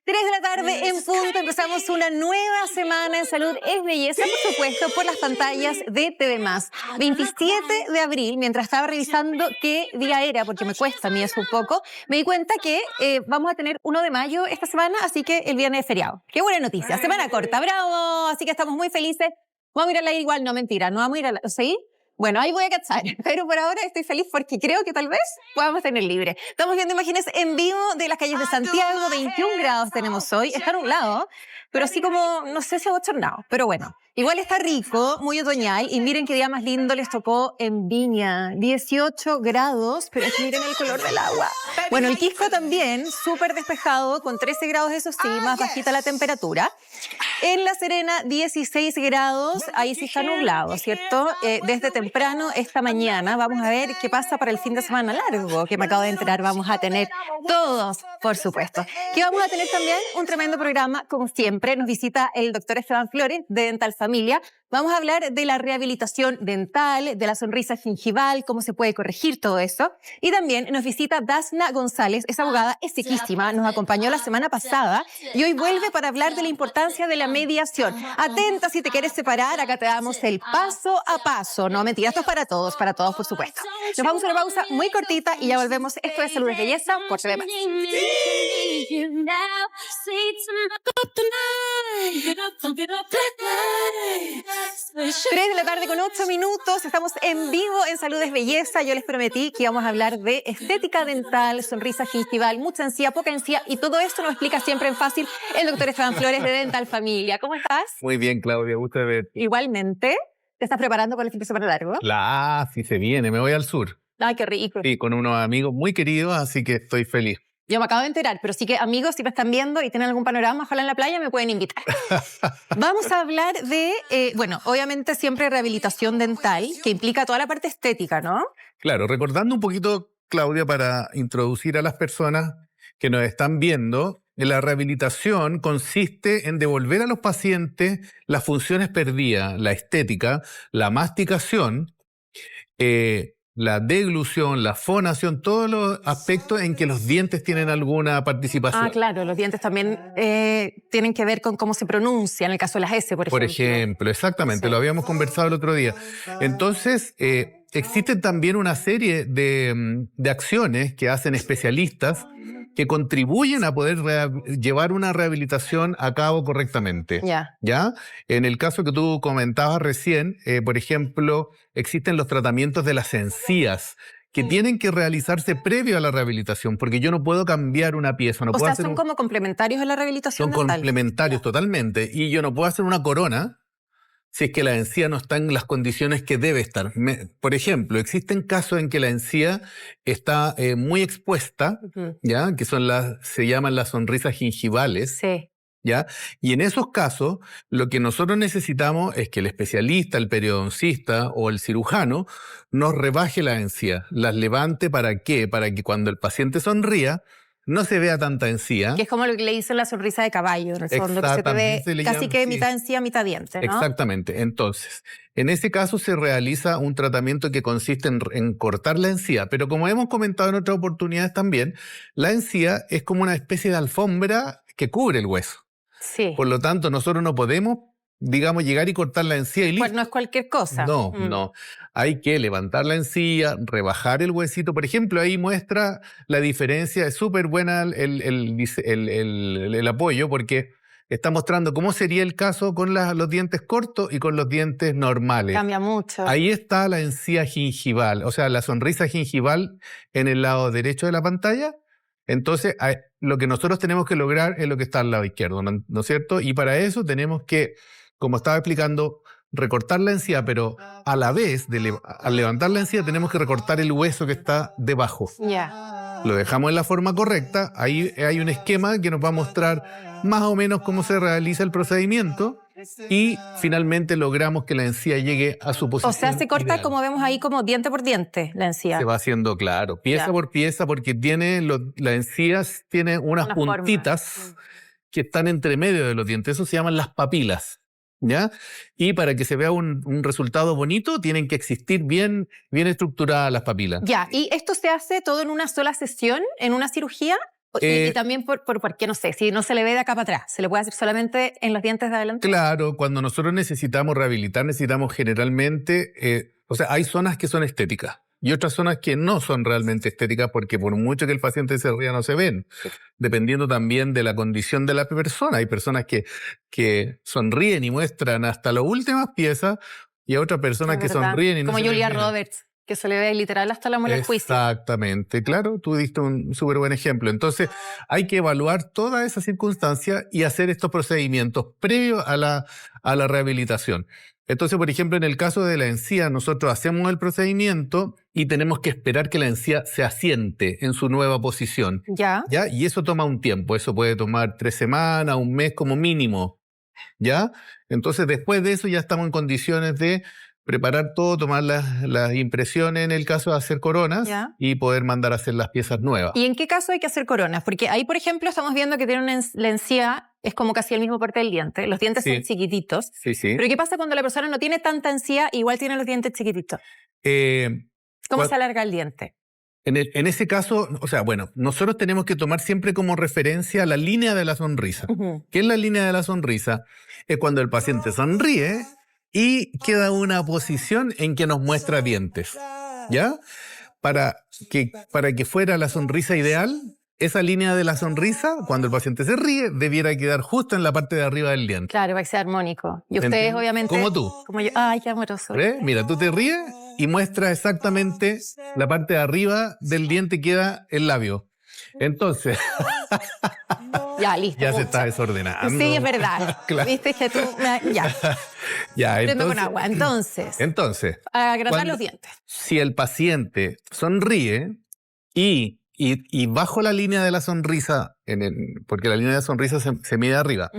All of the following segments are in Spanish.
3 de la tarde en punto, empezamos una nueva semana en Salud es Belleza, por supuesto, por las pantallas de TV+. 27 de abril, mientras estaba revisando qué día era, porque me cuesta a mí eso un poco, me di cuenta que vamos a tener 1 de mayo esta semana, así que el viernes es feriado. ¡Qué buena noticia! Semana corta, ¡bravo! Así que estamos muy felices. Vamos a ir al aire igual, no, mentira, no vamos a ir al aire, ¿sí? Bueno, ahí voy a cachar, pero por ahora estoy feliz porque creo que tal vez podamos tener libre. Estamos viendo imágenes en vivo de las calles de Santiago, 21 grados tenemos hoy, está nublado, pero así como, no sé si abochornado, pero bueno. Igual está rico, muy otoñal, y miren qué día más lindo les tocó en Viña, 18 grados, pero es que miren el color del agua. Bueno, el Quisco también, súper despejado, con 13 grados, eso sí, más bajita la temperatura. En La Serena, 16 grados, ahí sí está nublado, ¿cierto? Desde temprano esta mañana vamos a ver qué pasa para el fin de semana largo, que me acabo de enterar, vamos a tener todos, por supuesto. Que vamos a tener también un tremendo programa, como siempre, nos visita el doctor Esteban Flores de Dental Familia. Vamos a hablar de la rehabilitación dental, de la sonrisa gingival, cómo se puede corregir todo eso. Y también nos visita Dasna González, es abogada, es sequísima, nos acompañó la semana pasada y hoy vuelve para hablar de la importancia de la mediación. Atenta si te quieres separar, acá te damos el paso a paso. No, mentira, esto es para todos por supuesto. Nos vamos a una pausa muy cortita y ya volvemos. Esto es Salud es Belleza por TV+. 3 de la tarde con 8 minutos, estamos en vivo en Salud es Belleza. Yo les prometí que íbamos a hablar de estética dental, sonrisa gingival, mucha encía, poca encía, y todo esto nos explica siempre en fácil el doctor Esteban Flores de Dental Familia. ¿Cómo estás? Muy bien, Claudia, gusto de verte. Igualmente. ¿Te estás preparando para el fin de semana largo? Sí se viene, me voy al sur. Ay, qué rico. Sí, con unos amigos muy queridos, así que estoy feliz. Yo me acabo de enterar, pero sí que amigos, si me están viendo y tienen algún panorama, ojalá en la playa, me pueden invitar. Vamos a hablar de, bueno, obviamente siempre rehabilitación dental, que implica toda la parte estética, ¿no? Claro, recordando un poquito, Claudia, para introducir a las personas que nos están viendo, la rehabilitación consiste en devolver a los pacientes las funciones perdidas, la estética, la masticación, la deglución, la fonación, todos los aspectos en que los dientes tienen alguna participación. Ah, claro, los dientes también tienen que ver con cómo se pronuncia, en el caso de las S, por ejemplo. Por ejemplo, exactamente, Sí. lo habíamos conversado el otro día. Entonces, existen también una serie de acciones que hacen especialistas que contribuyen a poder llevar una rehabilitación a cabo correctamente. ¿Ya? En el caso que tú comentabas recién, por ejemplo, existen los tratamientos de las encías que tienen que realizarse previo a la rehabilitación, porque yo no puedo cambiar una pieza. No O puedo sea, hacer son como complementarios a la rehabilitación Son dental. complementarios totalmente, y yo no puedo hacer una corona si es que la encía no está en las condiciones que debe estar. Por ejemplo, existen casos en que la encía está muy expuesta, ¿ya? Que se llaman las sonrisas gingivales. Sí. ¿Ya? Y en esos casos, lo que nosotros necesitamos es que el especialista, el periodoncista o el cirujano nos rebaje la encía, las levante. ¿Para qué? Para que cuando el paciente sonría, no se vea tanta encía. Que es como lo que le dicen la sonrisa de caballo, en el fondo, que se te ve casi que mitad encía, mitad diente, ¿no? Exactamente. Entonces, en ese caso se realiza un tratamiento que consiste en cortar la encía, pero como hemos comentado en otras oportunidades también, la encía es como una especie de alfombra que cubre el hueso. Sí. Por lo tanto, nosotros no podemos, digamos, llegar y cortar la encía y listo. Pues no es cualquier cosa. No, no. Hay que levantar la encía, rebajar el huesito. Por ejemplo, ahí muestra la diferencia. Es súper buena el apoyo, porque está mostrando cómo sería el caso con los dientes cortos y con los dientes normales. Cambia mucho. Ahí está la encía gingival, o sea, la sonrisa gingival en el lado derecho de la pantalla. Entonces, lo que nosotros tenemos que lograr es lo que está al lado izquierdo, ¿no es cierto? Y para eso tenemos que, como estaba explicando, recortar la encía, pero a la vez, al levantar la encía, tenemos que recortar el hueso que está debajo. Ya. Lo dejamos en la forma correcta. Ahí hay un esquema que nos va a mostrar más o menos cómo se realiza el procedimiento. Y finalmente logramos que la encía llegue a su posición. O sea, se corta ideal. como vemos ahí, como diente por diente, la encía. Se va haciendo, claro, pieza Ya. por pieza, porque la encía tiene unas puntitas que están entre medio de los dientes. Eso se llaman las papilas, ¿ya? Y para que se vea un resultado bonito, tienen que existir bien estructuradas las papilas. Ya, ¿y esto se hace todo en una sola sesión, en una cirugía? Y también porque, no sé, si no se le ve de acá para atrás, ¿se le puede hacer solamente en los dientes de adelante? Claro, cuando nosotros necesitamos rehabilitar, necesitamos generalmente, o sea, hay zonas que son estéticas y otras zonas que no son realmente estéticas porque por mucho que el paciente se ría no se ven, dependiendo también de la condición de la persona. Hay personas que sonríen y muestran hasta las últimas piezas y hay otras personas que sonríen y no como se ven Julia bien. Roberts, que se le ve literal hasta la muela del juicio. Exactamente, claro, tú diste un súper buen ejemplo. Entonces, hay que evaluar todas esas circunstancias y hacer estos procedimientos previos a la rehabilitación. Entonces, por ejemplo, en el caso de la encía, nosotros hacemos el procedimiento y tenemos que esperar que la encía se asiente en su nueva posición. ¿Ya? Y eso toma un tiempo, eso puede tomar 3 semanas, un mes como mínimo. ¿Ya? Entonces, después de eso ya estamos en condiciones de preparar todo, tomar las impresiones en el caso de hacer coronas y poder mandar a hacer las piezas nuevas. ¿Y en qué caso hay que hacer coronas? Porque ahí, por ejemplo, estamos viendo que tiene la encía, es como casi el mismo parte del diente. Los dientes son chiquititos. Sí. Pero ¿qué pasa cuando la persona no tiene tanta encía e igual tiene los dientes chiquititos? ¿Cómo se alarga el diente? En ese caso, o sea, bueno, nosotros tenemos que tomar siempre como referencia la línea de la sonrisa. ¿Qué es la línea de la sonrisa? Es cuando el paciente sonríe y queda una posición en que nos muestra dientes, ¿ya? Para que fuera la sonrisa ideal, esa línea de la sonrisa, cuando el paciente se ríe, debiera quedar justo en la parte de arriba del diente. Claro, para que sea armónico. Y ustedes, obviamente... Como tú. Como yo. Ay, qué amoroso. ¿Ves? Mira, tú te ríes y muestras exactamente la parte de arriba del diente, queda el labio. Entonces... Ya, listo. Ya se está desordenando. Sí, es verdad. Claro. Viste que tú... Ya, prendo con agua. Entonces agrandar los dientes. Si el paciente sonríe y bajo la línea de la sonrisa, porque la línea de la sonrisa se mide arriba,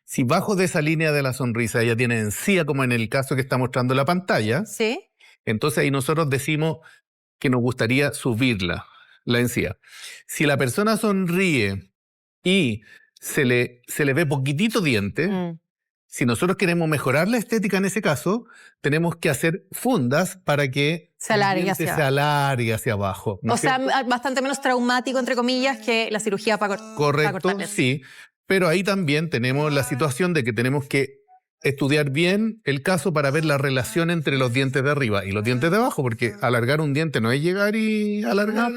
si bajo de esa línea de la sonrisa ella tiene encía, como en el caso que está mostrando la pantalla, entonces ahí nosotros decimos que nos gustaría subirla, la encía. Si la persona sonríe y se le ve poquitito diente, si nosotros queremos mejorar la estética en ese caso, tenemos que hacer fundas para que se alargue hacia abajo. ¿No? O sea, bastante menos traumático, entre comillas, que la cirugía para correcto, sí. Pero ahí también tenemos la situación de que tenemos que estudiar bien el caso para ver la relación entre los dientes de arriba y los dientes de abajo, porque alargar un diente no es llegar y alargar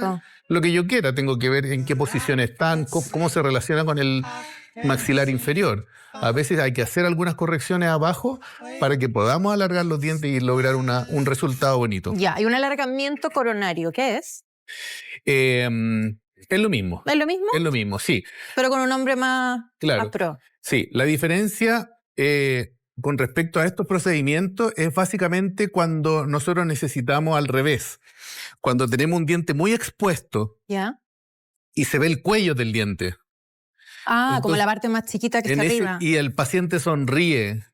lo que yo quiera. Tengo que ver en qué posición están, cómo se relaciona con el maxilar inferior. A veces hay que hacer algunas correcciones abajo para que podamos alargar los dientes y lograr un resultado bonito. Ya, ¿y un alargamiento coronario qué es? Es lo mismo. ¿Es lo mismo? Es lo mismo, sí. Pero con un nombre más pro. Sí, la diferencia con respecto a estos procedimientos es básicamente cuando nosotros necesitamos al revés. Cuando tenemos un diente muy expuesto y se ve el cuello del diente. Entonces, como la parte más chiquita que está arriba. Y el paciente sonríe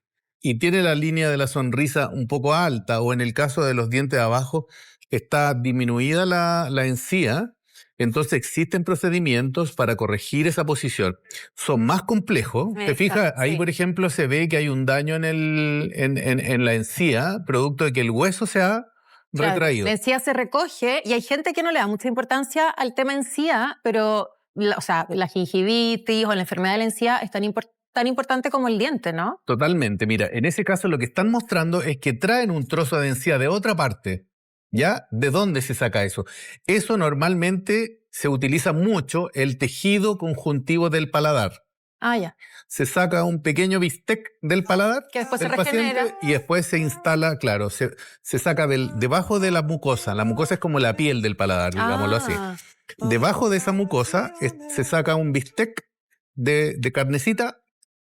y tiene la línea de la sonrisa un poco alta, o en el caso de los dientes de abajo está disminuida la encía, entonces existen procedimientos para corregir esa posición. Son más complejos. ¿Te fijas? Ahí, por ejemplo, se ve que hay un daño en la encía, producto de que el hueso se ha retraído. La encía se recoge y hay gente que no le da mucha importancia al tema encía, pero... O sea, la gingivitis o la enfermedad de la encía es tan importante como el diente, ¿no? Totalmente. Mira, en ese caso lo que están mostrando es que traen un trozo de encía de otra parte. ¿Ya? ¿De dónde se saca eso? Eso normalmente se utiliza mucho el tejido conjuntivo del paladar. Ya. Se saca un pequeño bistec del paladar que después del se regenera paciente y después se instala, claro, se saca debajo de la mucosa. La mucosa es como la piel del paladar, digámoslo así. Debajo de esa mucosa se saca un bistec de carnecita,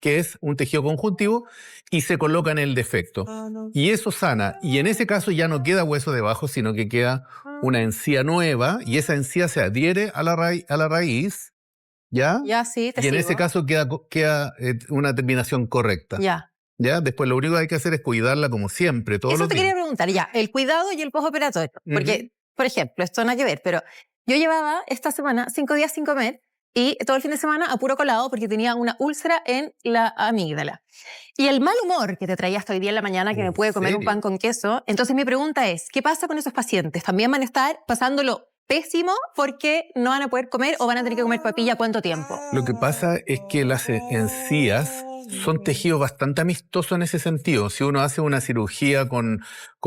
que es un tejido conjuntivo, y se coloca en el defecto. Y eso sana. Y en ese caso ya no queda hueso debajo, sino que queda una encía nueva, y esa encía se adhiere a la raíz, ¿ya? Ya, sí, te y en sigo. ese caso queda una terminación correcta. Ya. ¿Ya? Después lo único que hay que hacer es cuidarla como siempre, todos Eso los te días. quería preguntar, ya, el cuidado y el postoperatorio. Porque, por ejemplo, esto no hay que ver, pero yo llevaba esta semana 5 días sin comer y todo el fin de semana a puro colado porque tenía una úlcera en la amígdala. Y el mal humor que te traía hasta hoy día en la mañana, que me puede comer un pan con queso. Entonces mi pregunta es, ¿qué pasa con esos pacientes? ¿También van a estar pasándolo pésimo porque no van a poder comer o van a tener que comer papilla ¿cuánto tiempo? Lo que pasa es que las encías son tejidos bastante amistosos en ese sentido. Si uno hace una cirugía con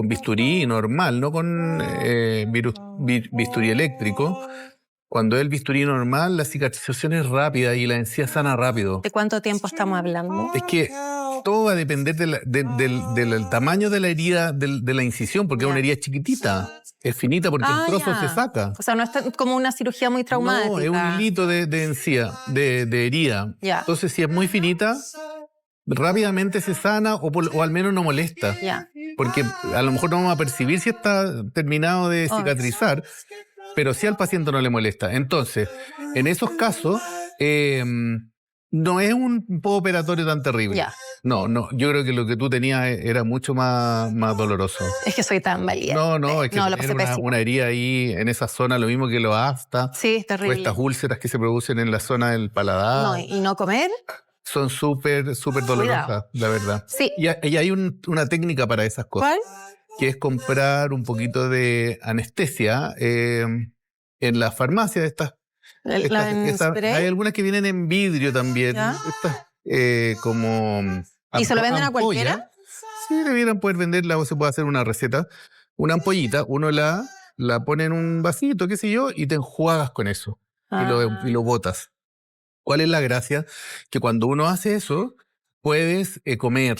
bisturí normal, no con bisturí eléctrico, cuando es el bisturí normal, la cicatrización es rápida y la encía sana rápido. ¿De cuánto tiempo estamos hablando? Es que todo va a depender del tamaño de la herida, de la incisión, porque es una herida chiquitita. Es finita porque el trozo se saca. O sea, no es como una cirugía muy traumática. No, es un hilito de encía, de herida. Ya. Entonces, si es muy finita, rápidamente se sana o al menos no molesta. Ya. Porque a lo mejor no vamos a percibir si está terminado de cicatrizar, pero sí al paciente no le molesta. Entonces, en esos casos, no es un postoperatorio tan terrible. Ya. No, yo creo que lo que tú tenías era mucho más doloroso. Es que soy tan valiente. No, es que lo tener pasé una herida ahí en esa zona, lo mismo que los aftas. Sí, es O terrible. estas úlceras que se producen en la zona del paladar. No, y no comer. Son súper dolorosas, la verdad. Sí. Y hay una técnica para esas cosas. ¿Cuál? Que es comprar un poquito de anestesia en la farmacia. Hay algunas que vienen en vidrio también. ¿Ya? Estas como... ¿Y se lo venden a ampolla. cualquiera? Sí, debieran poder venderla o se puede hacer una receta. Una ampollita, uno la pone en un vasito, qué sé yo, y te enjuagas con eso. Y lo botas. ¿Cuál es la gracia? Que cuando uno hace eso, puedes comer.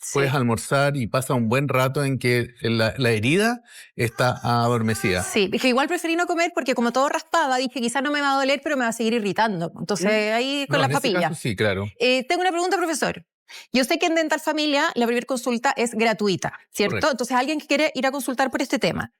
Sí. Puedes almorzar y pasa un buen rato en que la herida está adormecida. Sí, es que igual preferí no comer porque como todo raspaba, dije quizás no me va a doler, pero me va a seguir irritando. Entonces ahí con las papillas. Sí, claro. Tengo una pregunta, profesor. Yo sé que en Dental Familia la primera consulta es gratuita, ¿cierto? Correcto. Entonces alguien que quiere ir a consultar por este tema,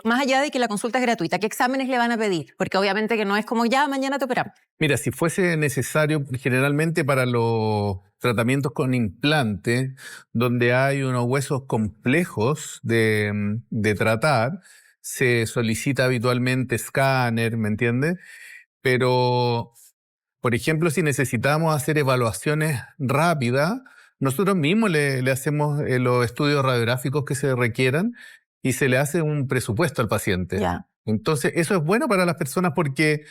más allá de que la consulta es gratuita, ¿qué exámenes le van a pedir? Porque obviamente que no es como ya, mañana te operamos. Mira, si fuese necesario, generalmente para los tratamientos con implante, donde hay unos huesos complejos de tratar, se solicita habitualmente escáner, ¿me entiendes? Pero, por ejemplo, si necesitamos hacer evaluaciones rápidas, nosotros mismos le hacemos los estudios radiográficos que se requieran y se le hace un presupuesto al paciente. Ya. Entonces, eso es bueno para las personas porque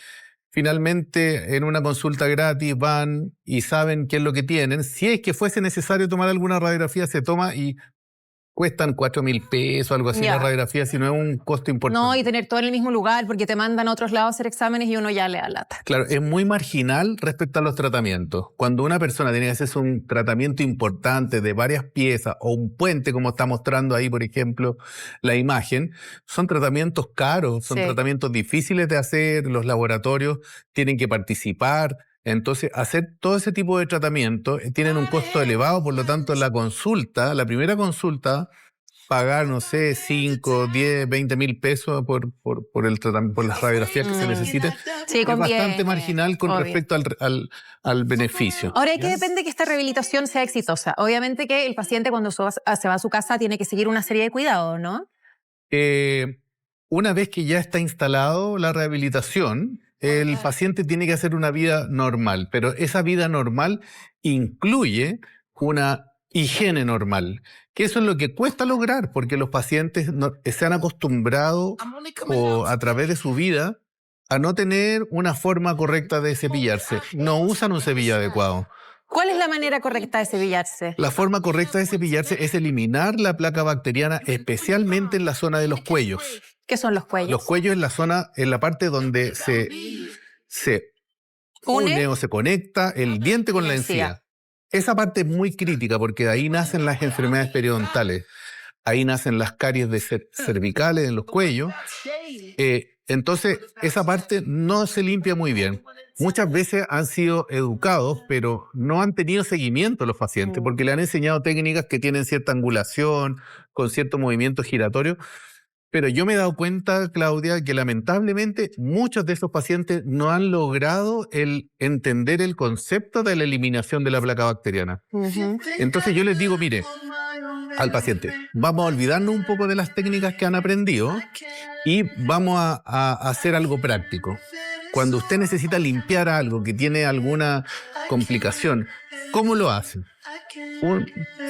finalmente en una consulta gratis van y saben qué es lo que tienen. Si es que fuese necesario tomar alguna radiografía, se toma y cuestan 4.000 pesos, algo así, Ya. la radiografía, si no es un costo importante. No, y tener todo en el mismo lugar porque te mandan a otros lados a hacer exámenes y uno ya le da lata. Claro, es muy marginal respecto a los tratamientos. Cuando una persona tiene que hacerse un tratamiento importante de varias piezas o un puente, como está mostrando ahí, por ejemplo, la imagen, son tratamientos caros, son Sí. tratamientos difíciles de hacer, los laboratorios tienen que participar. Entonces, hacer todo ese tipo de tratamientos tienen un costo elevado, por lo tanto, la primera consulta, pagar, no sé, 5, 10, 20.000 pesos por el tratamiento, por las radiografías que se necesiten, Sí, es conviene, bastante marginal con obvio. respecto al beneficio. Ahora, ¿de qué depende que esta rehabilitación sea exitosa? Obviamente que el paciente cuando se va a su casa tiene que seguir una serie de cuidados, ¿no? Una vez que ya está instalado la rehabilitación, el paciente tiene que hacer una vida normal, pero esa vida normal incluye una higiene normal, que eso es lo que cuesta lograr, porque los pacientes se han acostumbrado a través de su vida a no tener una forma correcta de cepillarse. No usan un cepillo adecuado. ¿Cuál es la manera correcta de cepillarse? La forma correcta de cepillarse es eliminar la placa bacteriana, especialmente en la zona de los cuellos. ¿Qué son los cuellos? Los cuellos en la parte donde se une o se conecta el diente con la encía. Esa parte es muy crítica porque de ahí nacen las enfermedades periodontales. Ahí nacen las caries cervicales en los cuellos. Entonces, esa parte no se limpia muy bien. Muchas veces han sido educados, pero no han tenido seguimiento los pacientes porque le han enseñado técnicas que tienen cierta angulación, con cierto movimiento giratorio. Pero yo me he dado cuenta, Claudia, que lamentablemente muchos de esos pacientes no han logrado entender el concepto de la eliminación de la placa bacteriana. Entonces yo les digo, mire, al paciente, vamos a olvidarnos un poco de las técnicas que han aprendido y vamos a hacer algo práctico. Cuando usted necesita limpiar algo que tiene alguna complicación, ¿cómo lo hace?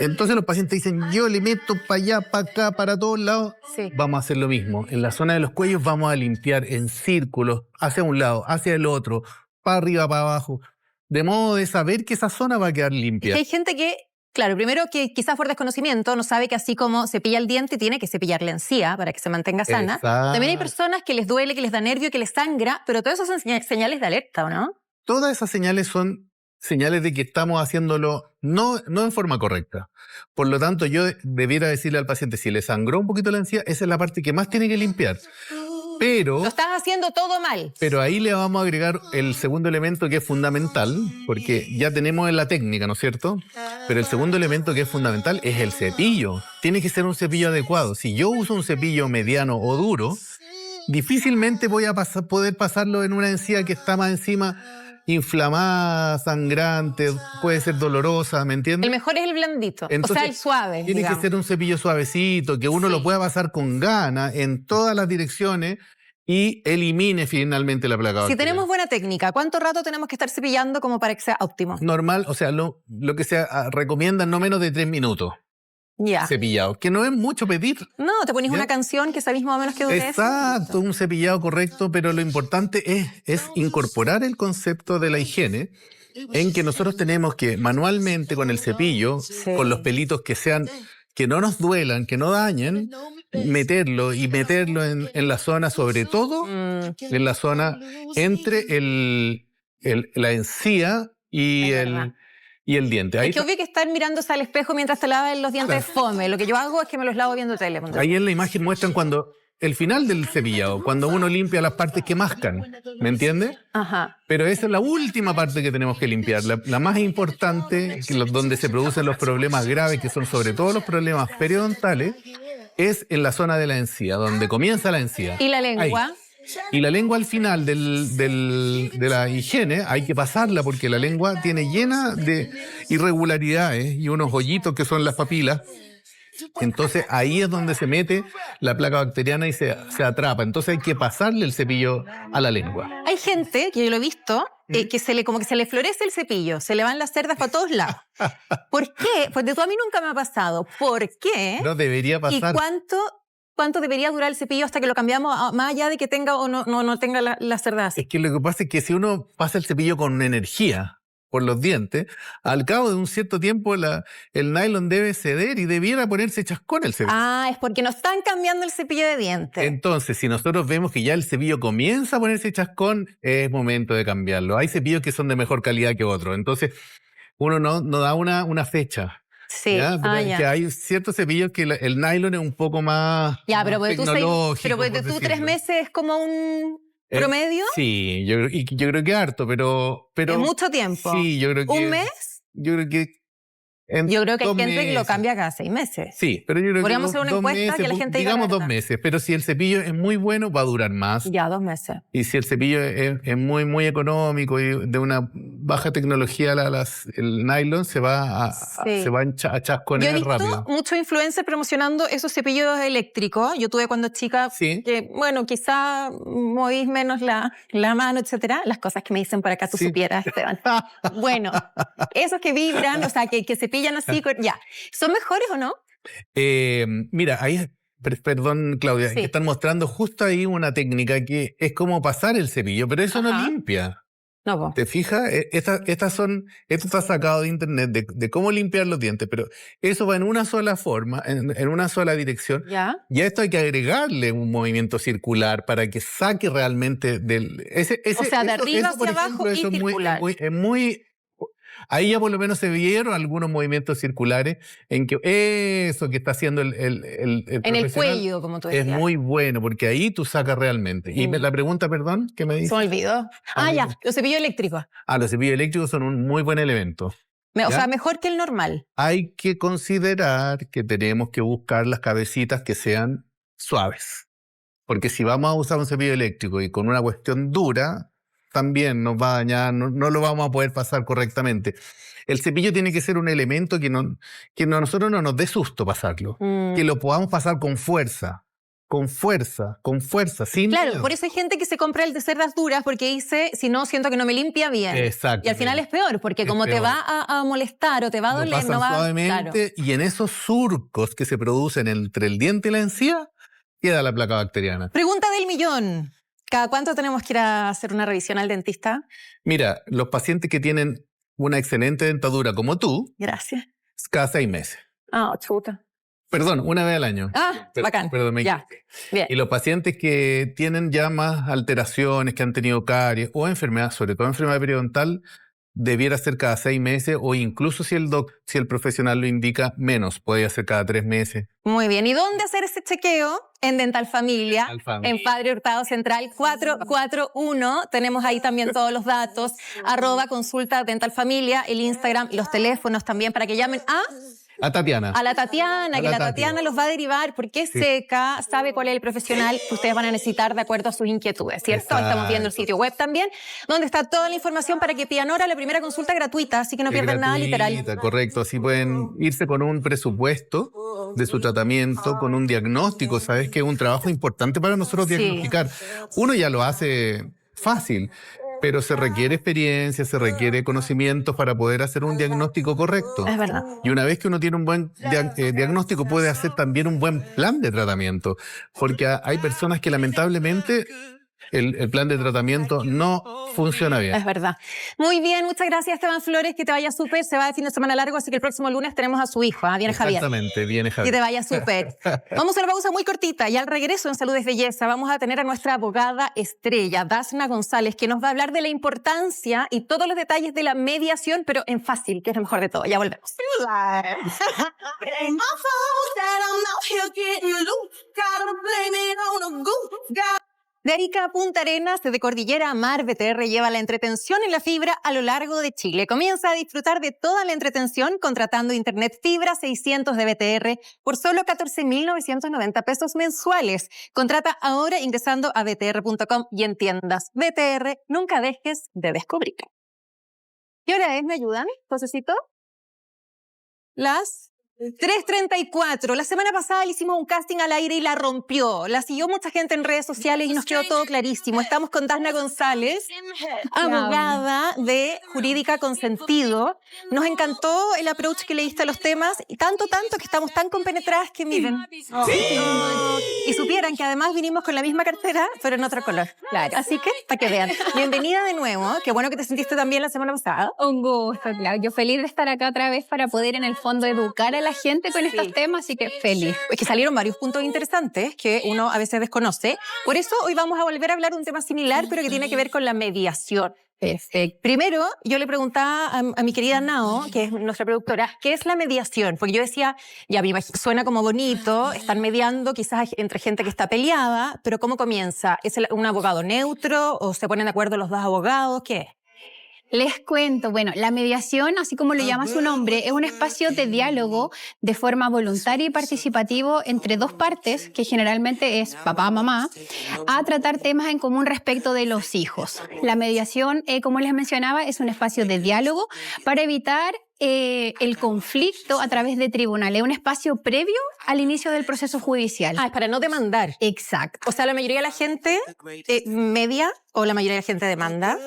Entonces los pacientes dicen, yo le meto para allá, para acá, para todos lados. Sí. Vamos a hacer lo mismo. En la zona de los cuellos vamos a limpiar en círculos, hacia un lado, hacia el otro, para arriba, para abajo, de modo de saber que esa zona va a quedar Es limpia. que hay gente que, claro, primero que quizás por desconocimiento no sabe que así como cepilla el diente tiene que cepillar la encía para que se mantenga sana. Exacto. También hay personas que les duele, que les da nervio, que les sangra, pero todo eso son señales de alerta, ¿o no? Todas esas señales son señales de que estamos haciéndolo no en forma correcta. Por lo tanto, yo debiera decirle al paciente, si le sangró un poquito la encía, esa es la parte que más tiene que limpiar. Lo estás haciendo todo mal. Pero ahí le vamos a agregar el segundo elemento que es fundamental, porque ya tenemos en la técnica, ¿no es cierto? Pero el segundo elemento que es fundamental es el cepillo. Tiene que ser un cepillo adecuado. Si yo uso un cepillo mediano o duro, difícilmente voy a poder pasarlo en una encía que está más encima, inflamada, sangrante, puede ser dolorosa, ¿me entiendes? El mejor es el blandito, Entonces, o sea, el suave. Tiene digamos. que ser un cepillo suavecito, que uno lo pueda pasar con ganas en todas las direcciones y elimine finalmente la placa Si bacteriana. tenemos buena técnica, ¿cuánto rato tenemos que estar cepillando como para que sea óptimo? Normal, o sea, lo que se recomienda no menos de 3 minutos Ya. cepillado, que no es mucho pedir. No, te pones ¿Ya? una canción que sabéis más o menos que dure eso. Exacto, un cepillado correcto, pero lo importante es incorporar el concepto de la higiene en que nosotros tenemos que manualmente con el cepillo, Sí. con los pelitos que no nos duelan, que no dañen, meterlo en la zona, sobre todo en la zona entre la encía y Es verdad. el diente. Ahí, Es que obvio que estar mirándose al espejo mientras te lavas los dientes es fome. Lo que yo hago es que me los lavo viendo tele. ahí en la imagen muestran cuando el final del cepillado, cuando uno limpia las partes que mascan, ¿me entiendes? Ajá. Pero esa es la última parte que tenemos que limpiar, la más importante, donde se producen los problemas graves, que son sobre todo los problemas periodontales, es en la zona de la encía, donde comienza la encía. ¿Y la lengua? Ahí. Y la lengua al final de la higiene hay que pasarla porque la lengua tiene llena de irregularidades y unos hoyitos que son las papilas. Entonces ahí es donde se mete la placa bacteriana y se atrapa. Entonces hay que pasarle el cepillo a la lengua. Hay gente, que yo lo he visto, que como que se le florece el cepillo, se le van las cerdas para todos lados. ¿Por qué? Pues a mí nunca me ha pasado. ¿Por qué? No debería ¿Y pasar. cuánto debería durar el cepillo hasta que lo cambiamos, más allá de que tenga o no tenga las cerdas así? Es que lo que pasa es que si uno pasa el cepillo con energía por los dientes, al cabo de un cierto tiempo el nylon debe ceder y debiera ponerse chascón el cepillo. Ah, es porque no están cambiando el cepillo de dientes. Entonces, si nosotros vemos que ya el cepillo comienza a ponerse chascón, es momento de cambiarlo. Hay cepillos que son de mejor calidad que otros. Entonces, uno no da una fecha. Sí, ¿Ya? Pero es que hay ciertos cepillos que el nylon es un poco más, ya, pero más porque tecnológico. pero porque por tú 3 decirlo. meses es como un promedio. Sí, yo creo que harto, pero Es mucho tiempo. Sí, yo creo que... ¿Un mes? Yo creo que... Yo creo que hay 2 gente que lo meses. cambia cada 6 meses. Sí, pero yo creo Podríamos que hacer una 2 encuesta meses, que la gente diga digamos la 2 verdad. meses, pero si el cepillo es muy bueno, va a durar más. Ya, 2 meses. Y si el cepillo es muy, muy económico y de una baja tecnología, el nylon se va a Sí. a chasconear Yo he visto rápido. muchos influencers promocionando esos cepillos eléctricos. Yo tuve cuando chica, Sí. que bueno, quizá movís menos la mano, etcétera. Las cosas que me dicen por acá tú Sí. supieras, Esteban. Bueno, esos que vibran, o sea, que cepillan así, ya. ¿Son mejores o no? Mira, ahí, perdón Claudia, Sí. que están mostrando justo ahí una técnica que es como pasar el cepillo, pero eso no Ajá. limpia. No, po. ¿Te fijas? Esto está sacado de internet de cómo limpiar los dientes, pero eso va en una sola forma, en una sola dirección. ¿Ya? Y a esto hay que agregarle un movimiento circular para que saque realmente del... O sea, de arriba por hacia abajo y eso es circular. es muy... Ahí ya por lo menos se vieron algunos movimientos circulares en que eso que está haciendo el En el profesional cuello, como tú es decías. muy bueno, porque ahí tú sacas realmente. Y la pregunta, perdón, ¿qué me Se dices? me olvidó. Ah, ya, los cepillos eléctricos. Los cepillos eléctricos son un muy buen elemento. O ¿Ya? sea, mejor que el normal. Hay que considerar que tenemos que buscar las cabecitas que sean suaves. Porque si vamos a usar un cepillo eléctrico y con una cuestión dura, también nos va a dañar, no lo vamos a poder pasar correctamente. El cepillo tiene que ser un elemento que a nosotros no nos dé susto pasarlo, que lo podamos pasar con fuerza. con fuerza, sin Claro, miedo. por eso hay gente que se compra el de cerdas duras porque dice, si no, siento que no me limpia bien. Exacto. Y al final es peor, porque Es como te peor. va a molestar o te va a Lo doler, pasan no va claro. suavemente y en esos surcos que se producen entre el diente y la encía queda la placa bacteriana. Pregunta del millón. ¿Cada cuánto tenemos que ir a hacer una revisión al dentista? Mira, los pacientes que tienen una excelente dentadura como tú, Gracias. cada 6 meses. Ah, chuta. Perdón, una vez al año. Bacán. Perdón, me Ya. equivoqué. Bien. Y los pacientes que tienen ya más alteraciones, que han tenido caries o enfermedad, sobre todo enfermedad periodontal, debiera ser cada 6 meses o incluso si el profesional lo indica, menos, puede ser cada 3 meses. Muy bien. ¿Y dónde hacer ese chequeo? En Dental Familia, en Padre Hurtado Central 441. Tenemos ahí también todos los datos. @consulta Dental Familia, el Instagram, los teléfonos también para que llamen a Tatiana. A la Tatiana, que la Tatiana los va a derivar porque es seca, sabe cuál es el profesional que ustedes van a necesitar de acuerdo a sus inquietudes, ¿cierto? Exacto. Estamos viendo el sitio web también, donde está toda la información para que pidan hora la primera consulta gratuita, así que no pierdan nada, literal. Correcto, así pueden irse con un presupuesto de su tratamiento, con un diagnóstico, ¿sabes? Que es un trabajo importante para nosotros diagnosticar. Uno ya lo hace fácil, pero se requiere experiencia, se requiere conocimientos para poder hacer un diagnóstico correcto. Es verdad. Y una vez que uno tiene un buen diagnóstico, puede hacer también un buen plan de tratamiento, porque hay personas que lamentablemente el plan de tratamiento no funciona bien. Es verdad. Muy bien, muchas gracias Esteban Flores, que te vaya súper, se va de fin de semana largo, así que el próximo lunes tenemos a su hijo, viene Javier. Exactamente, viene Javier. Que te vaya súper. Vamos a una pausa muy cortita y al regreso en Salud es Belleza vamos a tener a nuestra abogada estrella, Dasna González, que nos va a hablar de la importancia y todos los detalles de la mediación, pero en fácil, que es lo mejor de todo. Ya volvemos. De Arica a Punta Arenas, de Cordillera a Mar, BTR lleva la entretención en la fibra a lo largo de Chile. Comienza a disfrutar de toda la entretención contratando Internet Fibra 600 de BTR por solo 14.990 pesos mensuales. Contrata ahora ingresando a btr.com y en tiendas. BTR, nunca dejes de descubrir. ¿Qué hora es? ¿Me ayudan, Josecito? Las 3:34. La semana pasada le hicimos un casting al aire y la rompió. La siguió mucha gente en redes sociales y nos quedó todo clarísimo. Estamos con Dasna González, abogada de Jurídica Consentido. Nos encantó el approach que le diste a los temas, y tanto que estamos tan compenetradas que miren. Y supieran que además vinimos con la misma cartera, pero en otro color. Claro. Así que, para que vean. Bienvenida de nuevo. Qué bueno que te sentiste tan bien la semana pasada. Un gusto, Claudio. Yo feliz de estar acá otra vez para poder en el fondo educar a la gente con estos temas, así que feliz. Es que salieron varios puntos interesantes que uno a veces desconoce. Por eso hoy vamos a volver a hablar de un tema similar, pero que tiene que ver con la mediación. Perfecto. Primero, yo le preguntaba a mi querida Nao, que es nuestra productora, ¿qué es la mediación? Porque yo decía, ya me imagino, suena como bonito, están mediando quizás entre gente que está peleada, pero ¿cómo comienza? ¿Es un abogado neutro o se ponen de acuerdo los dos abogados? ¿Qué es? Les cuento, bueno, la mediación, así como lo llama su nombre, es un espacio de diálogo de forma voluntaria y participativo entre dos partes, que generalmente es papá, mamá, a tratar temas en común respecto de los hijos. La mediación, como les mencionaba, es un espacio de diálogo para evitar el conflicto a través de tribunales. Es un espacio previo al inicio del proceso judicial. Es para no demandar. Exacto. O sea, la mayoría de la gente media o la mayoría de la gente demanda.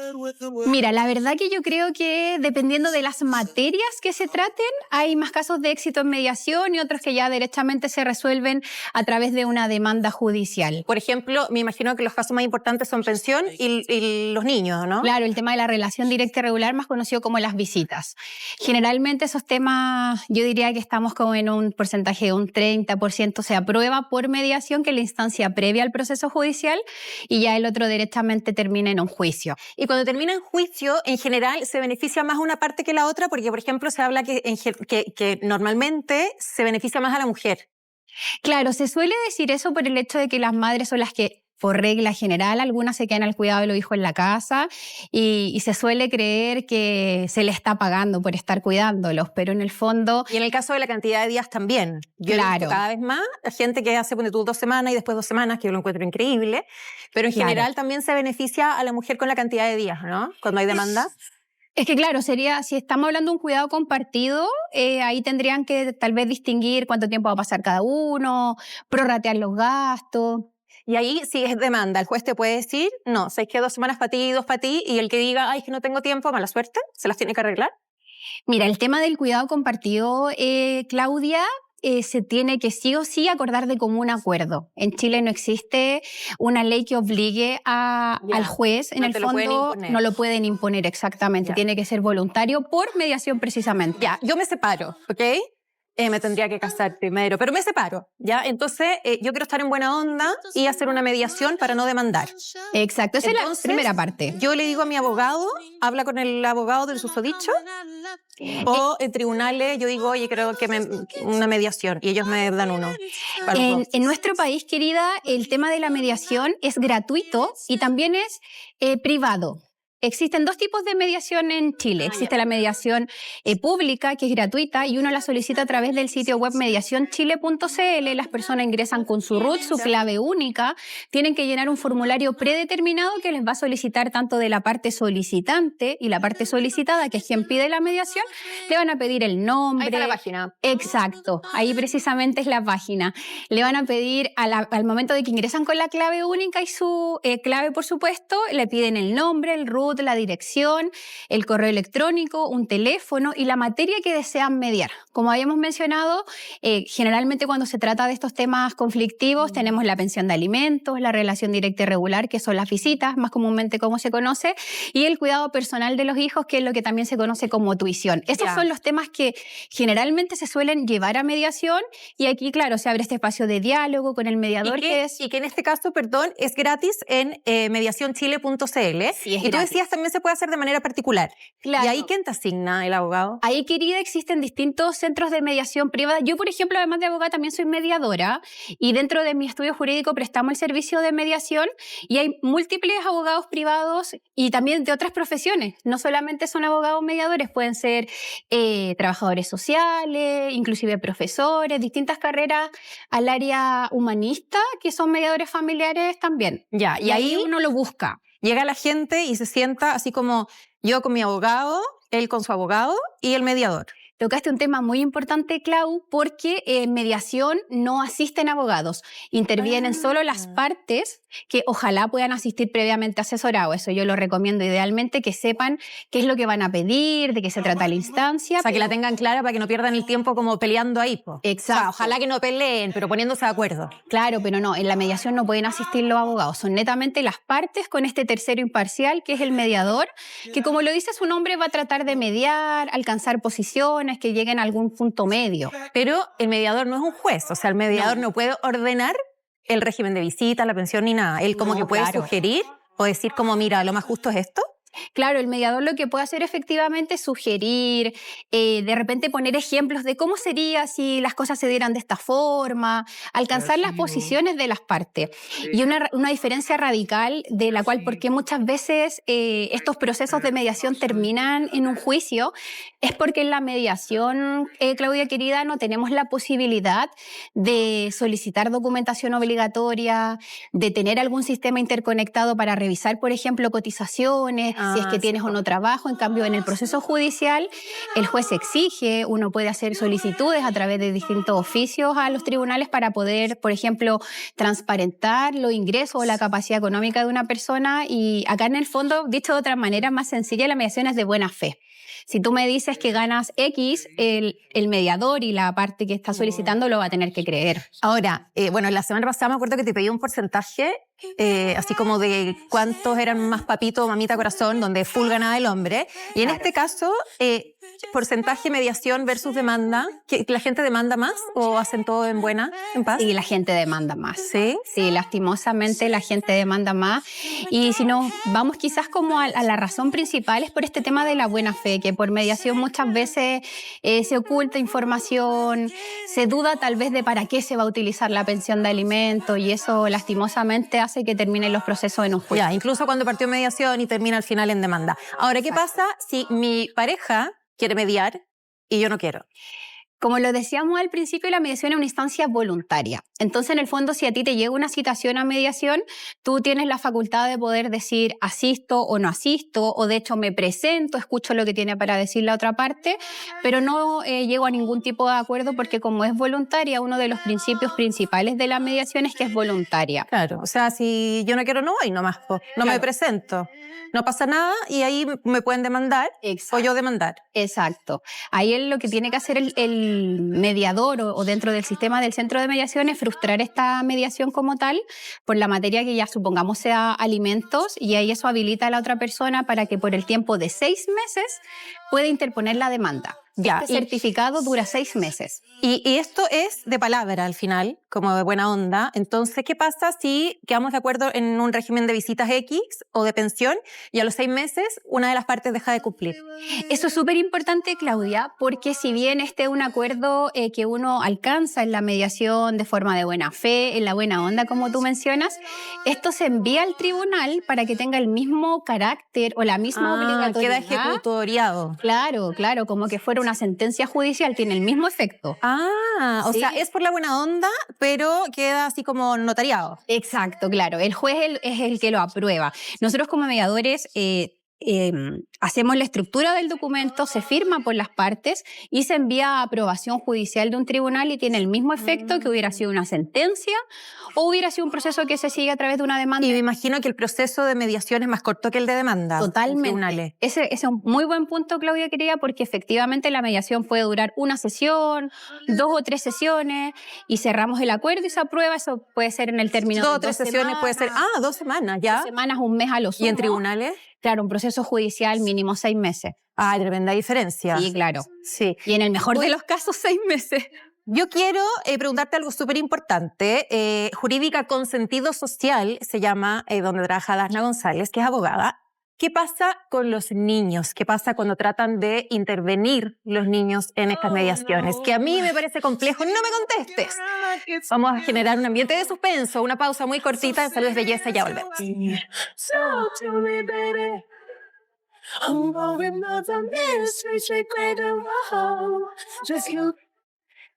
Mira, la verdad que yo creo que dependiendo de las materias que se traten, hay más casos de éxito en mediación y otros que ya derechamente se resuelven a través de una demanda judicial. Por ejemplo, me imagino que los casos más importantes son pensión y los niños, ¿no? Claro, el tema de la relación directa y regular, más conocido como las visitas. Generalmente esos temas, yo diría que estamos como en un porcentaje de un 30%, se aprueba por mediación, que es la instancia previa al proceso judicial, y ya el otro directamente termina en un juicio. Y cuando termina en juicio, en general, se beneficia más una parte que la otra, porque, por ejemplo, se habla que normalmente se beneficia más a la mujer. Claro, se suele decir eso por el hecho de que las madres son las que, por regla general, algunas se quedan al cuidado de los hijos en la casa y se suele creer que se le está pagando por estar cuidándolos, pero en el fondo... Y en el caso de la cantidad de días también. Yo he visto cada vez más gente que hace, ponte tú, 2 semanas y después 2 semanas, que yo lo encuentro increíble, pero en general también se beneficia a la mujer con la cantidad de días, ¿no? Cuando hay demanda. Es que claro, sería, si estamos hablando de un cuidado compartido, ahí tendrían que tal vez distinguir cuánto tiempo va a pasar cada uno, prorratear los gastos. Y ahí, si es demanda, el juez te puede decir, no, sabes que 2 semanas para ti, 2 para ti, y el que diga, ay, es que no tengo tiempo, mala suerte, se las tiene que arreglar. Mira, el tema del cuidado compartido, Claudia, se tiene que sí o sí acordar de común acuerdo. En Chile no existe una ley que obligue al juez, en no el te lo pueden fondo imponer. no lo pueden imponer exactamente, Ya. tiene que ser voluntario por mediación precisamente. Ya, yo me separo, ¿ok? Me tendría que casar primero, pero me separo, ¿ya? Entonces, yo quiero estar en buena onda y hacer una mediación para no demandar. Exacto, esa es Entonces, la primera parte. Yo le digo a mi abogado, habla con el abogado del susodicho, o en tribunales yo digo, oye, creo que una mediación, y ellos me dan uno. Para los dos. En nuestro país, querida, el tema de la mediación es gratuito y también es privado. Existen 2 tipos de mediación en Chile. Existe la mediación pública, que es gratuita, y uno la solicita a través del sitio web mediacionchile.cl. Las personas ingresan con su RUT, su clave única, tienen que llenar un formulario predeterminado que les va a solicitar tanto de la parte solicitante y la parte solicitada, que es quien pide la mediación, le van a pedir el nombre. Ahí está la página. Exacto, ahí precisamente es la página. Le van a pedir, al momento de que ingresan con la clave única y su clave, por supuesto, le piden el nombre, el RUT, la dirección, el correo electrónico, un teléfono y la materia que desean mediar. Como habíamos mencionado, generalmente cuando se trata de estos temas conflictivos tenemos la pensión de alimentos, la relación directa y regular, que son las visitas, más comúnmente como se conoce, y el cuidado personal de los hijos, que es lo que también se conoce como tuición. Estos son los temas que generalmente se suelen llevar a mediación, y aquí, claro, se abre este espacio de diálogo con el mediador, Y que en este caso, perdón, es gratis en mediacionchile.cl. Sí, es y tú gratis. decías, también se puede hacer de manera particular. Claro. ¿Y ahí quién te asigna el abogado? Ahí, querida, existen distintos centros de mediación privada. Yo, por ejemplo, además de abogada, también soy mediadora, y dentro de mi estudio jurídico prestamos el servicio de mediación, y hay múltiples abogados privados y también de otras profesiones. No solamente son abogados mediadores, pueden ser trabajadores sociales, inclusive profesores, distintas carreras al área humanista, que son mediadores familiares también. Ya, Y ahí uno lo busca. llega la gente y se sienta así como yo con mi abogado, él con su abogado y el mediador. Tocaste un tema muy importante, Clau, porque en mediación no asisten abogados. Intervienen solo las partes que ojalá puedan asistir previamente asesorados. Eso yo lo recomiendo idealmente, que sepan qué es lo que van a pedir, de qué se trata la instancia. O sea, que la tengan clara para que no pierdan el tiempo como peleando ahí, po. Exacto. O sea, ojalá que no peleen, pero poniéndose de acuerdo. Claro, pero no, en la mediación no pueden asistir los abogados. Son netamente las partes con este tercero imparcial, que es el mediador, que como lo dice su nombre va a tratar de mediar, alcanzar posiciones, que lleguen a algún punto medio. Pero el mediador no es un juez, o sea, el mediador no puede ordenar el régimen de visita, la pensión ni nada. Él como No, que puede claro. sugerir o decir como, mira, lo más justo es esto. Claro, el mediador lo que puede hacer efectivamente es sugerir, de repente poner ejemplos de cómo sería si las cosas se dieran de esta forma, alcanzar las posiciones de las partes. Y una diferencia radical de la cual, porque muchas veces estos procesos de mediación terminan en un juicio, es porque en la mediación, Claudia querida, no tenemos la posibilidad de solicitar documentación obligatoria, de tener algún sistema interconectado para revisar, por ejemplo, cotizaciones, si es que tienes o no trabajo. En cambio, en el proceso judicial, el juez exige, uno puede hacer solicitudes a través de distintos oficios a los tribunales para poder, por ejemplo, transparentar los ingresos o la capacidad económica de una persona. Y acá, en el fondo, dicho de otra manera más sencilla, la mediación es de buena fe. Si tú me dices que ganas X, el mediador y la parte que está solicitando lo va a tener que creer. Ahora, bueno, la semana pasada me acuerdo que te pedí un porcentaje, así como de cuántos eran más papito o mamita corazón, donde full ganaba el hombre. Y en este caso, porcentaje mediación versus demanda, ¿que la gente demanda más o hacen todo en buena, en paz? Y la gente demanda más. ¿Sí? Sí, lastimosamente la gente demanda más. Y si nos vamos quizás como a la razón principal, es por este tema de la buena fe, que por mediación muchas veces se oculta información, se duda tal vez de para qué se va a utilizar la pensión de alimentos, y eso lastimosamente hace que terminen los procesos en un juicio. Ya, incluso cuando partió mediación y termina al final en demanda. Ahora, ¿qué pasa si mi pareja quiere mediar y yo no quiero? Como lo decíamos al principio, la mediación es una instancia voluntaria. Entonces, en el fondo, si a ti te llega una citación a mediación, tú tienes la facultad de poder decir asisto o no asisto, o de hecho me presento, escucho lo que tiene para decir la otra parte, pero no llego a ningún tipo de acuerdo porque como es voluntaria, uno de los principios principales de la mediación es que es voluntaria. Claro, o sea, si yo no quiero, no voy nomás, po. No me Claro. presento. No pasa nada y ahí me pueden demandar o yo demandar. Exacto. Ahí lo que tiene que hacer el mediador o dentro del sistema del centro de mediación es frustrar esta mediación como tal por la materia que ya supongamos sea alimentos, y ahí eso habilita a la otra persona para que por el tiempo de 6 meses pueda interponer la demanda. Ya, Este y- certificado dura 6 meses. Y esto es de palabra al final, como de buena onda. Entonces, ¿qué pasa si quedamos de acuerdo en un régimen de visitas X o de pensión y a los 6 meses una de las partes deja de cumplir? Eso es súper importante, Claudia, porque si bien este es un acuerdo que uno alcanza en la mediación de forma de buena fe, en la buena onda, como tú mencionas, esto se envía al tribunal para que tenga el mismo carácter o la misma Queda obligatoriedad. ejecutoriado. Claro, como que fuera una sentencia judicial, tiene el mismo efecto. O Sí. sea, es por la buena onda, pero queda así como notariado. Exacto, claro. El juez es el que lo aprueba. Nosotros como mediadores hacemos la estructura del documento, se firma por las partes y se envía a aprobación judicial de un tribunal y tiene el mismo efecto que hubiera sido una sentencia o hubiera sido un proceso que se sigue a través de una demanda. Y me imagino que el proceso de mediación es más corto que el de demanda. en Totalmente. tribunales. Ese es un muy buen punto, Claudia, querida, porque efectivamente la mediación puede durar una sesión, 2 o 3 sesiones, y cerramos el acuerdo y se aprueba. Eso puede ser en el término 2 de o 3 sesiones puede ser, 2 semanas, ¿ya? 2 semanas, un mes a lo sumo. ¿Y en tribunales? Claro, un proceso judicial mínimo 6 meses. Tremenda diferencia. Sí, claro. Sí. Y en el mejor de los casos, 6 meses. Yo quiero preguntarte algo súper importante. Jurídica con sentido social se llama, donde trabaja Dasna González, que es abogada. ¿Qué pasa con los niños? ¿Qué pasa cuando tratan de intervenir los niños en estas mediaciones? Que a mí me parece complejo. No me contestes. Vamos a generar un ambiente de suspenso. Una pausa muy cortita. Salud es belleza, ya volvemos. So tell me, baby, I'm going more than this. We should get around. Just you.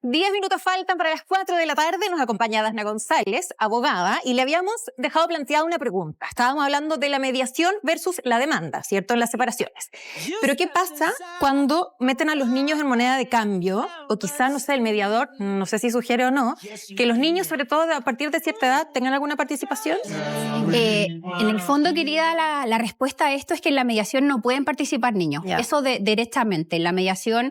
10 minutos faltan para las 4 de la tarde. Nos acompaña Dasna González, abogada, y le habíamos dejado planteada una pregunta. Estábamos hablando de la mediación versus la demanda, ¿cierto? En las separaciones. Pero ¿qué pasa cuando meten a los niños en moneda de cambio? O quizá, no sé, el mediador, no sé si sugiere o no, que los niños, sobre todo a partir de cierta edad, tengan alguna participación. En el fondo, querida, la respuesta a esto es que en la mediación no pueden participar niños. Ya. Eso derechamente. En la mediación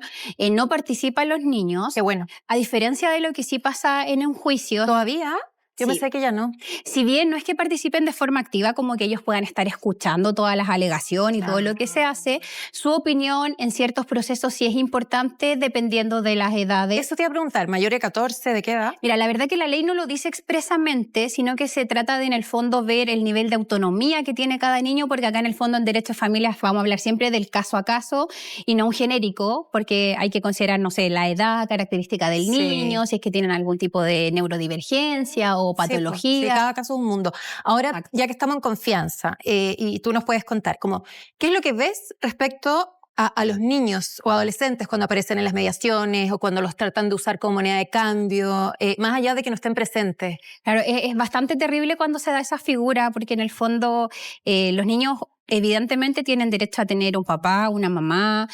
no participan los niños. Qué bueno. A diferencia de lo que sí pasa en un juicio. ¿Todavía? Yo Sí. pensé que ya no. Si bien no es que participen de forma activa, como que ellos puedan estar escuchando todas las alegaciones y todo lo que se hace, su opinión en ciertos procesos sí es importante dependiendo de las edades. Eso te iba a preguntar, ¿mayor de 14? ¿De qué edad? Mira, la verdad que la ley no lo dice expresamente, sino que se trata de en el fondo ver el nivel de autonomía que tiene cada niño, porque acá en el fondo en Derecho de Familias vamos a hablar siempre del caso a caso y no un genérico, porque hay que considerar, no sé, la edad, característica del Sí. niño, si es que tienen algún tipo de neurodivergencia o patología. Sí, cada caso es un mundo. Ahora, Exacto. ya que estamos en confianza y tú nos puedes contar, como, ¿qué es lo que ves respecto a los niños o adolescentes cuando aparecen en las mediaciones o cuando los tratan de usar como moneda de cambio, más allá de que no estén presentes? Claro, es bastante terrible cuando se da esa figura, porque en el fondo los niños evidentemente tienen derecho a tener un papá, una mamá,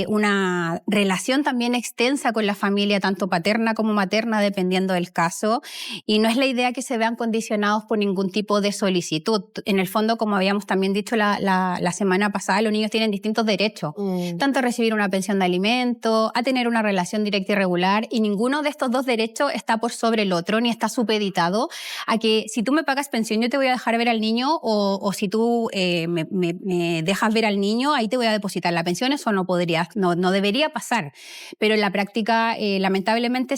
una relación también extensa con la familia, tanto paterna como materna, dependiendo del caso. Y no es la idea que se vean condicionados por ningún tipo de solicitud. En el fondo, como habíamos también dicho la semana pasada, los niños tienen distintos derechos. Tanto a recibir una pensión de alimento, a tener una relación directa y regular, y ninguno de estos dos derechos está por sobre el otro, ni está supeditado a que si tú me pagas pensión yo te voy a dejar ver al niño, o si tú me dejas ver al niño, ahí te voy a depositar la pensión. Eso no debería pasar, pero en la práctica lamentablemente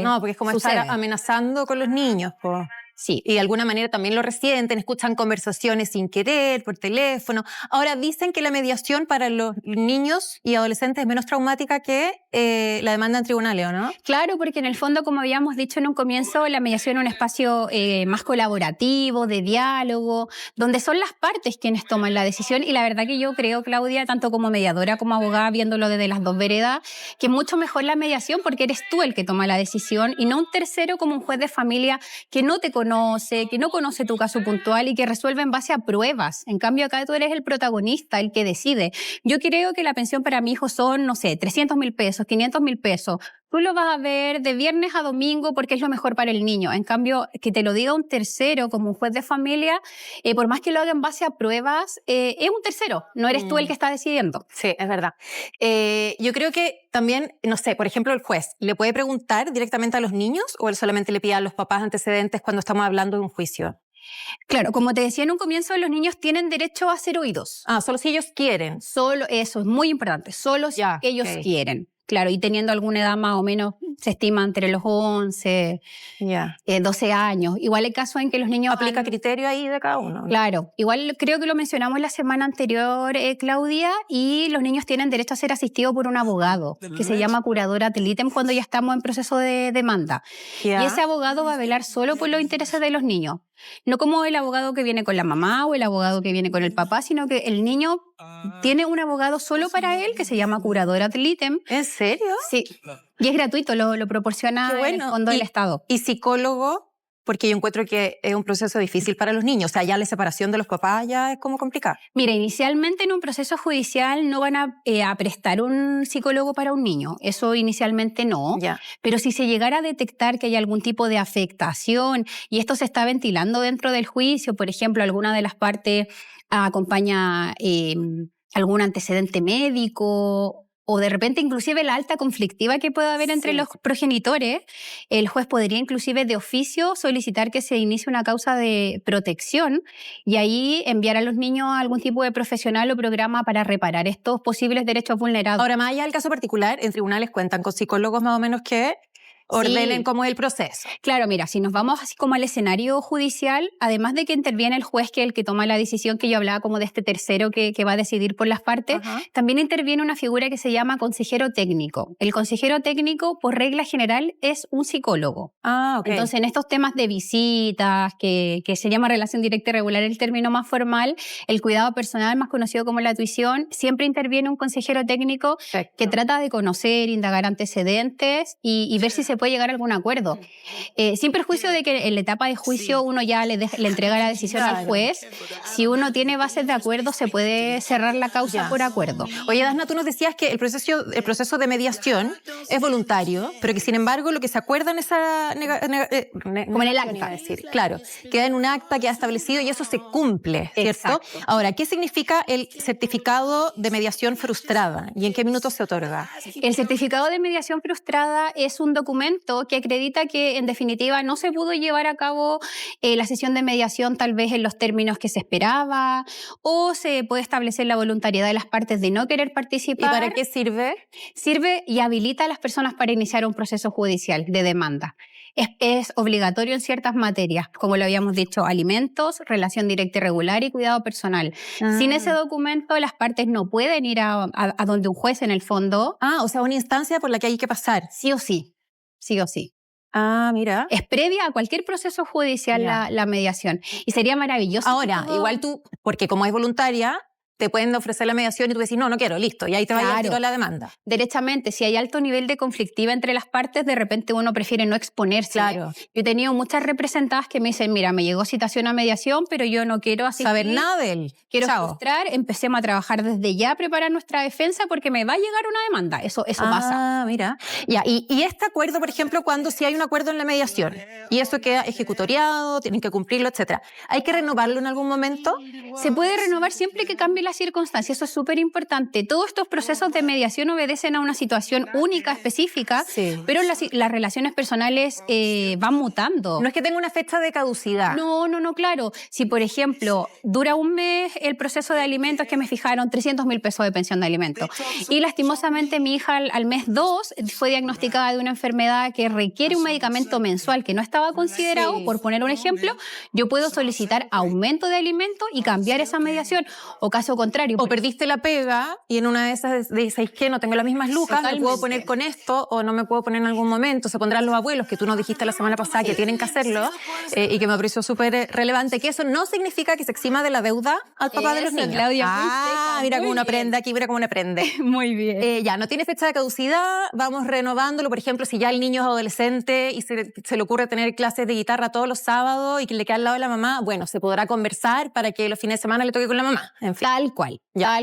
No, porque es como sucede. estar amenazando con los niños, po. Sí. Y de alguna manera también lo resienten, escuchan conversaciones sin querer, por teléfono. Ahora, dicen que la mediación para los niños y adolescentes es menos traumática que la demanda en tribunales, ¿o no? Claro, porque en el fondo, como habíamos dicho en un comienzo, la mediación es un espacio más colaborativo, de diálogo, donde son las partes quienes toman la decisión. Y la verdad que yo creo, Claudia, tanto como mediadora como abogada, viéndolo desde las dos veredas, que es mucho mejor la mediación porque eres tú el que toma la decisión y no un tercero como un juez de familia que no te conoce, que no conoce tu caso puntual y que resuelve en base a pruebas. En cambio, acá tú eres el protagonista, el que decide. Yo creo que la pensión para mi hijo son, no sé, 300.000 pesos, 500.000 pesos. Tú lo vas a ver de viernes a domingo porque es lo mejor para el niño. En cambio, que te lo diga un tercero como un juez de familia, por más que lo haga en base a pruebas, es un tercero. No eres tú el que está decidiendo. Sí, es verdad. Yo creo que también, no sé, por ejemplo, el juez, ¿le puede preguntar directamente a los niños o él solamente le pide a los papás antecedentes cuando estamos hablando de un juicio? Claro, como te decía en un comienzo, los niños tienen derecho a ser oídos. Ah, solo si ellos quieren. Solo, eso es muy importante, solo si Ya, ellos ok. quieren. Claro, y teniendo alguna edad más o menos, se estima entre los 11, Ya. 12 años. Igual hay casos en que los niños... Aplica criterio ahí de cada uno, ¿no? Claro, igual creo que lo mencionamos la semana anterior, Claudia, y los niños tienen derecho a ser asistidos por un abogado, que se llama curador ad litem cuando ya estamos en proceso de demanda. Ya. Y ese abogado va a velar solo por los intereses de los niños. No como el abogado que viene con la mamá o el abogado que viene con el papá, sino que el niño tiene un abogado solo para él que se llama curador ad litem. ¿En serio? Sí, y es gratuito, lo proporciona Qué bueno. el fondo del Estado. Y psicólogo, porque yo encuentro que es un proceso difícil para los niños. O sea, ya la separación de los papás ya es como complicada. Mira, inicialmente en un proceso judicial no van a prestar un psicólogo para un niño. Eso inicialmente no. Ya. Pero si se llegara a detectar que hay algún tipo de afectación y esto se está ventilando dentro del juicio, por ejemplo, alguna de las partes acompaña algún antecedente médico o de repente inclusive la alta conflictiva que puede haber entre Sí. los progenitores, el juez podría inclusive de oficio solicitar que se inicie una causa de protección y ahí enviar a los niños a algún tipo de profesional o programa para reparar estos posibles derechos vulnerados. Ahora, más allá del caso particular, en tribunales cuentan con psicólogos más o menos que ordenen Sí. cómo es el proceso. Claro, mira, si nos vamos así como al escenario judicial, además de que interviene el juez, que es el que toma la decisión que yo hablaba como de este tercero que va a decidir por las partes, Ajá. también interviene una figura que se llama consejero técnico. El consejero técnico, por regla general, es un psicólogo. Ah, ok. Entonces, en estos temas de visitas, que se llama relación directa y regular, el término más formal, el cuidado personal, más conocido como la tuición, siempre interviene un consejero técnico Perfecto. que trata de conocer, indagar antecedentes y ver si se puede llegar a algún acuerdo. Sin perjuicio de que en la etapa de juicio uno ya le entrega la decisión al Claro. juez. Si uno tiene bases de acuerdo, se puede cerrar la causa Ya. por acuerdo. Oye, Dasna, tú nos decías que el proceso de mediación es voluntario, pero que sin embargo lo que se acuerda en esa Como en el negación, acta. iba a decir. Claro, queda en un acta, queda establecido y eso se cumple, ¿cierto? Exacto. Ahora, ¿qué significa el certificado de mediación frustrada y en qué minutos se otorga? El certificado de mediación frustrada es un documento que acredita que, en definitiva, no se pudo llevar a cabo la sesión de mediación tal vez en los términos que se esperaba o se puede establecer la voluntariedad de las partes de no querer ¿Y participar. para qué sirve? Sirve y habilita a las personas para iniciar un proceso judicial de demanda. Es obligatorio en ciertas materias, como lo habíamos dicho, alimentos, relación directa y regular y cuidado personal. Sin ese documento, las partes no pueden ir a donde un juez en el fondo, Ah, o sea, una instancia por la que hay que pasar. sí o sí. Sí o sí. Ah, mira. Es previa a cualquier proceso judicial Ya. la mediación. Y sería maravilloso. Ahora, si todo- igual tú, porque como es voluntaria, te pueden ofrecer la mediación y tú decís, no, no quiero, listo. Y ahí te vayas al Claro. tiro a la demanda. Derechamente, si hay alto nivel de conflictiva entre las partes, de repente uno prefiere no exponerse. Claro. Yo he tenido muchas representadas que me dicen, mira, me llegó citación a mediación, pero yo no quiero asistir. Saber nada de él. Quiero Chao. frustrar, empecemos a trabajar desde ya, a preparar nuestra defensa porque me va a llegar una demanda. Eso pasa. Ah, mira. Ya, y este acuerdo, por ejemplo, cuando si hay un acuerdo en la mediación y eso queda ejecutoriado, tienen que cumplirlo, etcétera, ¿hay que renovarlo en algún momento? Se puede renovar siempre que cambie la la circunstancia, eso es súper importante. Todos estos procesos de mediación obedecen a una situación única, específica, Sí. pero las relaciones personales van mutando. No es que tenga una fecha de caducidad. No, claro. Si, por ejemplo, dura un mes el proceso de alimentos, que me fijaron 300.000 pesos de pensión de alimentos, y lastimosamente mi hija al mes 2 fue diagnosticada de una enfermedad que requiere un medicamento mensual que no estaba considerado, Sí. por poner un ejemplo, yo puedo solicitar aumento de alimentos y cambiar esa mediación, o caso contrario. O perdiste la pega y en una de esas dices que no tengo las mismas lucas, me puedo Totalmente. poner con esto o no me puedo poner en algún momento. Se pondrán los abuelos, que tú nos dijiste la semana pasada que tienen que hacerlo, y que me pareció súper relevante, que eso no significa que se exima de la deuda al papá de los Eso, niños. Claudia, muy Ah, seca, mira muy cómo uno bien. aprende aquí, mira cómo uno aprende. Muy bien. Ya, no tiene fecha de caducidad, vamos renovándolo. Por ejemplo, si ya el niño es adolescente y se le ocurre tener clases de guitarra todos los sábados y que le queda al lado de la mamá, bueno, se podrá conversar para que los fines de semana le toque con la mamá. En fin. Tal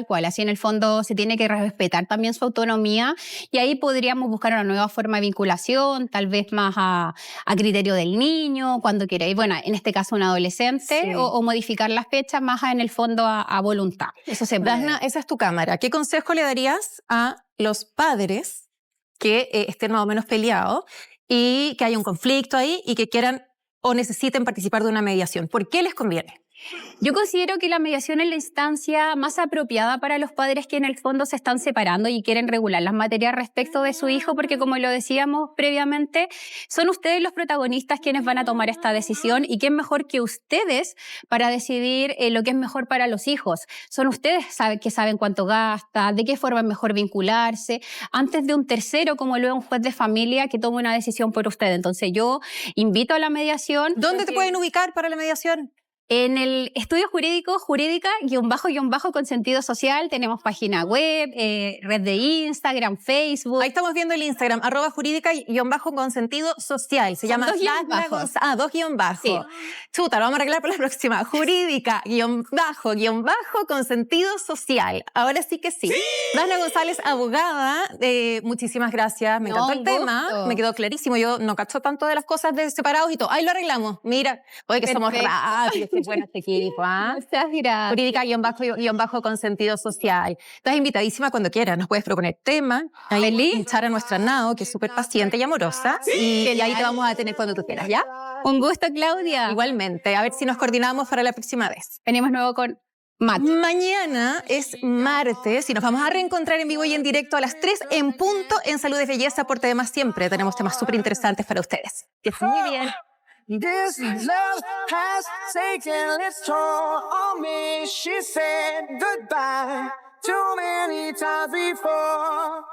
cual. Así en el fondo se tiene que respetar también su autonomía y ahí podríamos buscar una nueva forma de vinculación, tal vez más a criterio del niño, cuando quiera. Y bueno, en este caso un adolescente, Sí. o modificar las fechas más en el fondo a voluntad. Eso se puede. Dagna, esa es tu cámara. ¿Qué consejo le darías a los padres que estén más o menos peleados y que haya un conflicto ahí y que quieran o necesiten participar de una mediación? ¿Por qué les conviene? Yo considero que la mediación es la instancia más apropiada para los padres que en el fondo se están separando y quieren regular las materias respecto de su hijo, porque como lo decíamos previamente, son ustedes los protagonistas quienes van a tomar esta decisión y quién mejor que ustedes para decidir lo que es mejor para los hijos. Son ustedes que saben cuánto gasta, de qué forma es mejor vincularse, antes de un tercero como luego un juez de familia que tome una decisión por usted. Entonces yo invito a la mediación. ¿Dónde te pueden ubicar para la mediación? En el estudio jurídico, con sentido social, tenemos página web, red de Instagram, Facebook. Ahí estamos viendo el Instagram, @jurídica_con sentido social. Se Son llama 2 guiones Dagna bajos. dos guión bajo. Sí. Chuta, lo vamos a arreglar para la próxima. Jurídica_con sentido social. Ahora sí que sí. Dagna González, abogada. Muchísimas gracias. Me No, encantó el un tema. gusto. Me quedó clarísimo. Yo no cacho tanto de las cosas de separados y todo. Ahí lo arreglamos. Mira, oye, que somos Perfecto. rápidos. Qué bueno este equipo, ¿ah? Muchas gracias. Jurídica_con sentido social. Estás invitadísima cuando quieras. Nos puedes proponer temas. Ahí Feliz. hinchar a nuestra Nao, que es súper paciente y amorosa. Y ahí te vamos a tener cuando tú quieras, ¿ya? Un gusto, Claudia. Igualmente. A ver si nos coordinamos para la próxima vez. Venimos nuevo con Matt. Mañana es martes y nos vamos a reencontrar en vivo y en directo a las 3 en punto en Salud y Belleza por TV Más Siempre. Tenemos temas súper interesantes para ustedes. Que estén muy bien. This love has taken its toll on me. She said goodbye too many times before.